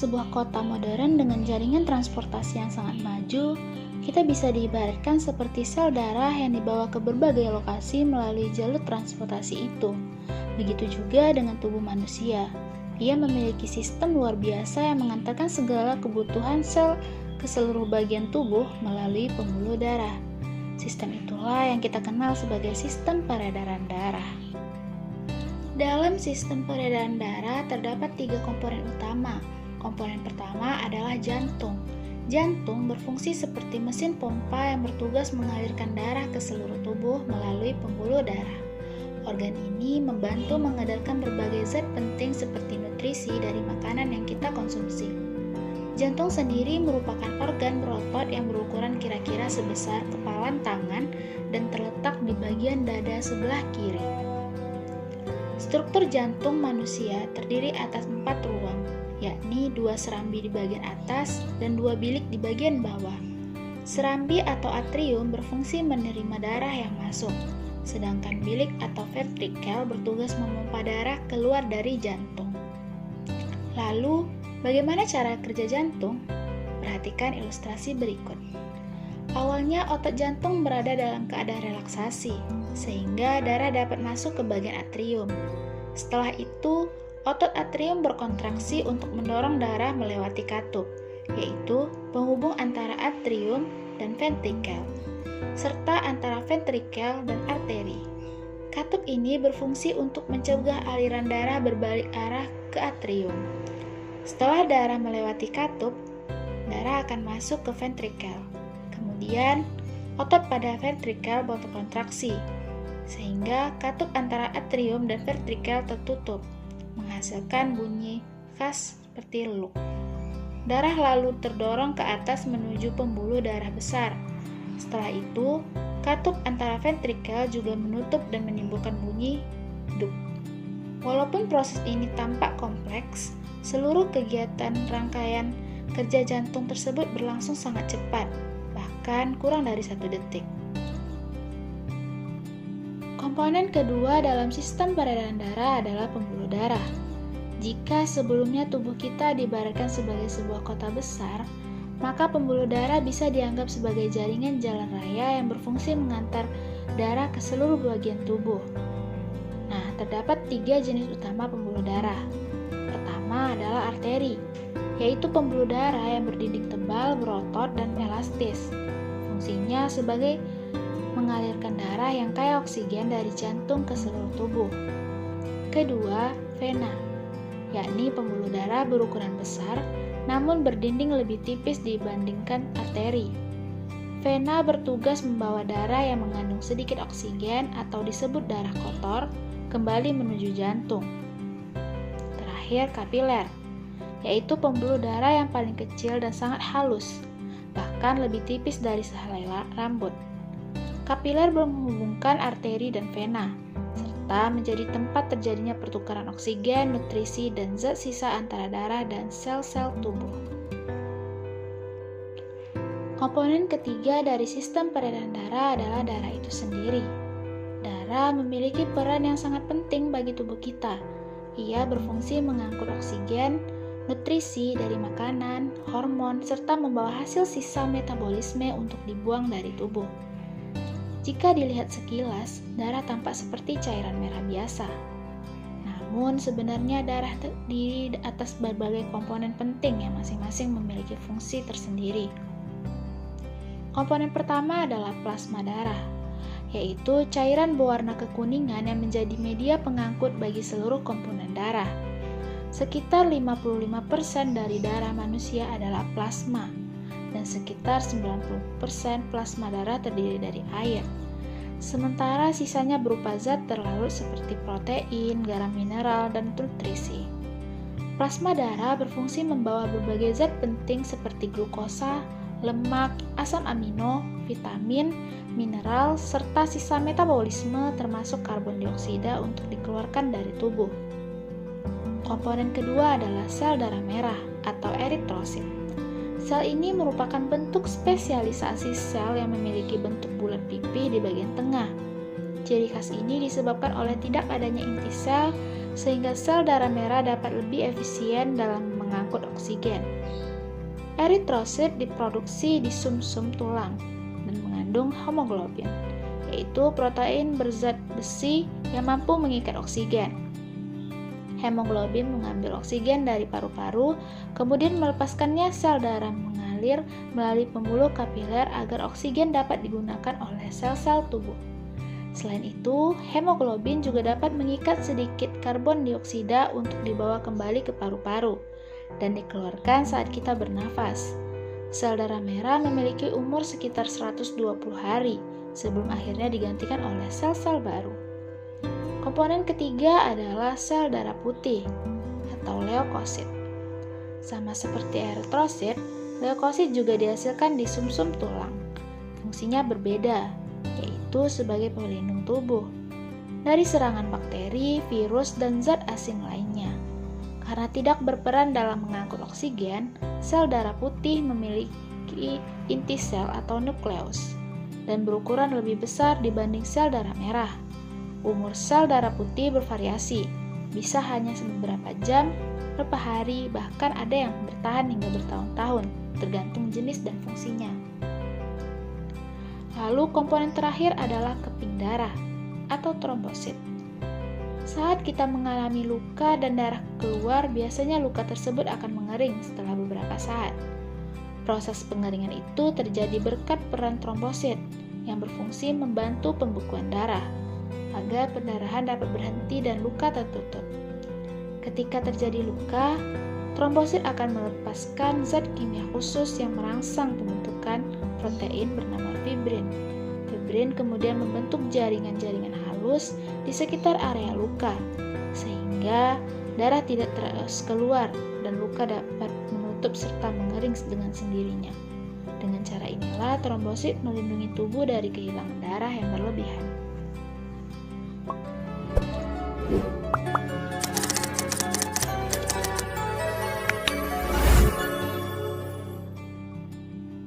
sebuah kota modern dengan jaringan transportasi yang sangat maju, kita bisa diibaratkan seperti sel darah yang dibawa ke berbagai lokasi melalui jalur transportasi itu. Begitu juga dengan tubuh manusia. Ia memiliki sistem luar biasa yang mengantarkan segala kebutuhan sel ke seluruh bagian tubuh melalui pembuluh darah. Sistem itulah yang kita kenal sebagai sistem peredaran darah. Dalam sistem peredaran darah terdapat 3 komponen utama. Komponen pertama adalah jantung. Jantung berfungsi seperti mesin pompa yang bertugas mengalirkan darah ke seluruh tubuh melalui pembuluh darah. Organ ini membantu mengedarkan berbagai zat penting seperti nutrisi dari makanan yang kita konsumsi. Jantung sendiri merupakan organ berotot yang berukuran kira-kira sebesar kepalan tangan dan terletak di bagian dada sebelah kiri. Struktur jantung manusia terdiri atas 4 ruang, yakni 2 serambi di bagian atas dan 2 bilik di bagian bawah. Serambi atau atrium berfungsi menerima darah yang masuk, sedangkan bilik atau ventrikel bertugas memompa darah keluar dari jantung. Lalu, bagaimana cara kerja jantung? Perhatikan ilustrasi berikut. Awalnya otot jantung berada dalam keadaan relaksasi, sehingga darah dapat masuk ke bagian atrium. Setelah itu, otot atrium berkontraksi untuk mendorong darah melewati katup, yaitu penghubung antara atrium dan ventrikel, serta antara ventrikel dan arteri. Katup ini berfungsi untuk mencegah aliran darah berbalik arah ke atrium. Setelah darah melewati katup, darah akan masuk ke ventrikel. Kemudian, otot pada ventrikel berkontraksi, sehingga katup antara atrium dan ventrikel tertutup, menghasilkan bunyi khas seperti luk. Darah lalu terdorong ke atas menuju pembuluh darah besar. Setelah itu, katup antara ventrikel juga menutup dan menimbulkan bunyi duk. Walaupun proses ini tampak kompleks, seluruh kegiatan rangkaian kerja jantung tersebut berlangsung sangat cepat, bahkan kurang dari 1 detik. Komponen kedua dalam sistem peredaran darah adalah pembuluh darah. Jika sebelumnya tubuh kita diibaratkan sebagai sebuah kota besar, maka pembuluh darah bisa dianggap sebagai jaringan jalan raya yang berfungsi mengantar darah ke seluruh bagian tubuh. Nah, terdapat 3 jenis utama pembuluh darah. Pertama adalah arteri, yaitu pembuluh darah yang berdinding tebal, berotot, dan elastis. Fungsinya sebagai mengalirkan darah yang kaya oksigen dari jantung ke seluruh tubuh. Kedua, vena, yakni pembuluh darah berukuran besar namun berdinding lebih tipis dibandingkan arteri. Vena bertugas membawa darah yang mengandung sedikit oksigen atau disebut darah kotor kembali menuju jantung. Terakhir, kapiler, yaitu pembuluh darah yang paling kecil dan sangat halus, bahkan lebih tipis dari sehelai rambut. Kapiler menghubungkan arteri dan vena, serta menjadi tempat terjadinya pertukaran oksigen, nutrisi, dan zat sisa antara darah dan sel-sel tubuh. Komponen ketiga dari sistem peredaran darah adalah darah itu sendiri. Darah memiliki peran yang sangat penting bagi tubuh kita. Ia berfungsi mengangkut oksigen, nutrisi dari makanan, hormon, serta membawa hasil sisa metabolisme untuk dibuang dari tubuh. Jika dilihat sekilas, darah tampak seperti cairan merah biasa. Namun sebenarnya darah terdiri atas berbagai komponen penting yang masing-masing memiliki fungsi tersendiri. Komponen pertama adalah plasma darah, yaitu cairan berwarna kekuningan yang menjadi media pengangkut bagi seluruh komponen darah. Sekitar 55% dari darah manusia adalah plasma, dan sekitar 90% plasma darah terdiri dari air. Sementara sisanya berupa zat terlarut seperti protein, garam mineral, dan nutrisi. Plasma darah berfungsi membawa berbagai zat penting seperti glukosa, lemak, asam amino, vitamin, mineral, serta sisa metabolisme termasuk karbon dioksida untuk dikeluarkan dari tubuh. Komponen kedua adalah sel darah merah atau eritrosit. Sel ini merupakan bentuk spesialisasi sel yang memiliki bentuk bulat pipih di bagian tengah. Ciri khas ini disebabkan oleh tidak adanya inti sel, sehingga sel darah merah dapat lebih efisien dalam mengangkut oksigen. Eritrosit diproduksi di sumsum tulang dan mengandung hemoglobin, yaitu protein berzat besi yang mampu mengikat oksigen. Hemoglobin mengambil oksigen dari paru-paru, kemudian melepaskannya sel darah mengalir melalui pembuluh kapiler agar oksigen dapat digunakan oleh sel-sel tubuh. Selain itu, hemoglobin juga dapat mengikat sedikit karbon dioksida untuk dibawa kembali ke paru-paru dan dikeluarkan saat kita bernafas. Sel darah merah memiliki umur sekitar 120 hari sebelum akhirnya digantikan oleh sel-sel baru. Komponen ketiga adalah sel darah putih atau leukosit. Sama seperti eritrosit, leukosit juga dihasilkan di sumsum tulang. Fungsinya berbeda, yaitu sebagai pelindung tubuh dari serangan bakteri, virus, dan zat asing lainnya. Karena tidak berperan dalam mengangkut oksigen, sel darah putih memiliki inti sel atau nukleus dan berukuran lebih besar dibanding sel darah merah. Umur sel darah putih bervariasi, bisa hanya beberapa jam, beberapa hari, bahkan ada yang bertahan hingga bertahun-tahun, tergantung jenis dan fungsinya. Lalu komponen terakhir adalah keping darah atau trombosit. Saat kita mengalami luka dan darah keluar, biasanya luka tersebut akan mengering setelah beberapa saat. Proses pengeringan itu terjadi berkat peran trombosit yang berfungsi membantu pembekuan darah agar pendarahan dapat berhenti dan luka tertutup. Ketika terjadi luka, trombosit akan melepaskan zat kimia khusus yang merangsang pembentukan protein bernama fibrin. Fibrin kemudian membentuk jaringan-jaringan halus di sekitar area luka, sehingga darah tidak terus keluar dan luka dapat menutup serta mengering dengan sendirinya. Dengan cara inilah trombosit melindungi tubuh dari kehilangan darah yang berlebihan.